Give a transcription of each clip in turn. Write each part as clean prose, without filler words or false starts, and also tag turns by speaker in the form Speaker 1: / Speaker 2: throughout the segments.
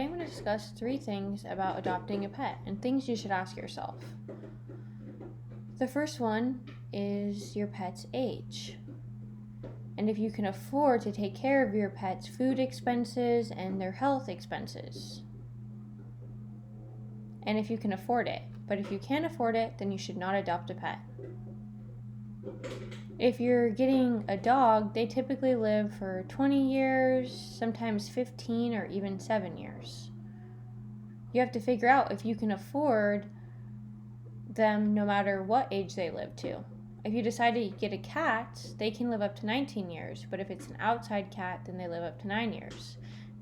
Speaker 1: today I'm going to discuss 3 things about adopting a pet and things you should ask yourself. The first one is your pet's age, and if you can afford to take care of your pet's food expenses and their health expenses. And if you can afford it. But if you can't afford it, then you should not adopt a pet. If you're getting a dog, they typically live for 20 years, sometimes 15 or even 7 years. You have to figure out if you can afford them no matter what age they live to. If you decide to get a cat, they can live up to 19 years, but if it's an outside cat, then they live up to 9 years.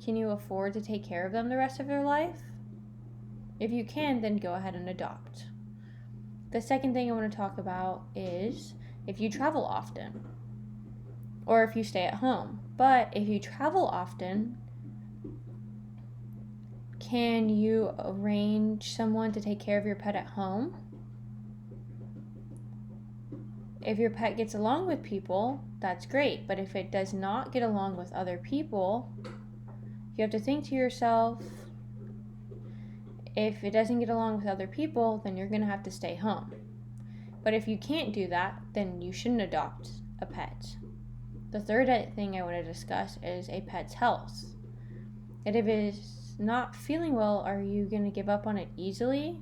Speaker 1: Can you afford to take care of them the rest of their life? If you can, then go ahead and adopt. The second thing I want to talk about is if you travel often or if you stay at home. But if you travel often, can you arrange someone to take care of your pet at home? If your pet gets along with people, that's great. But if it does not get along with other people, you have to think to yourself, if it doesn't get along with other people, then you're going to have to stay home. But if you can't do that, then you shouldn't adopt a pet. The third thing I want to discuss is a pet's health. And if it's not feeling well, are you going to give up on it easily?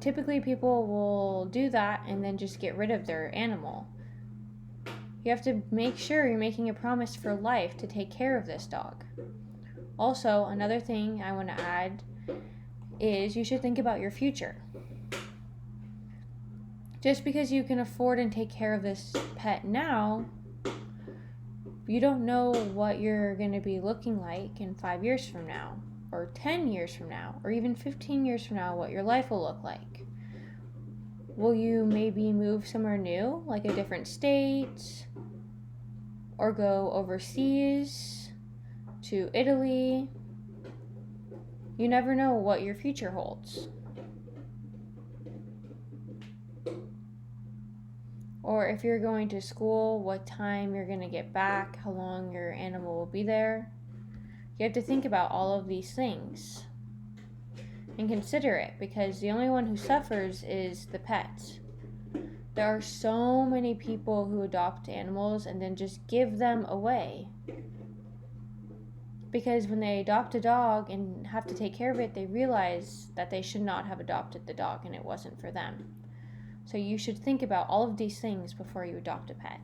Speaker 1: Typically people will do that and then just get rid of their animal. You have to make sure you're making a promise for life to take care of this dog. Also, another thing I want to add is you should think about your future. Just because you can afford and take care of this pet now, you don't know what you're going to be looking like in 5 years from now, or 10 years from now, or even 15 years from now, what your life will look like. Will you maybe move somewhere new, like a different state, or go overseas to Italy? You never know what your future holds. Or if you're going to school, what time you're going to get back, how long your animal will be there. You have to think about all of these things and consider it, because the only one who suffers is the pet. There are so many people who adopt animals and then just give them away. Because when they adopt a dog and have to take care of it, they realize that they should not have adopted the dog and it wasn't for them. So you should think about all of these things before you adopt a pet.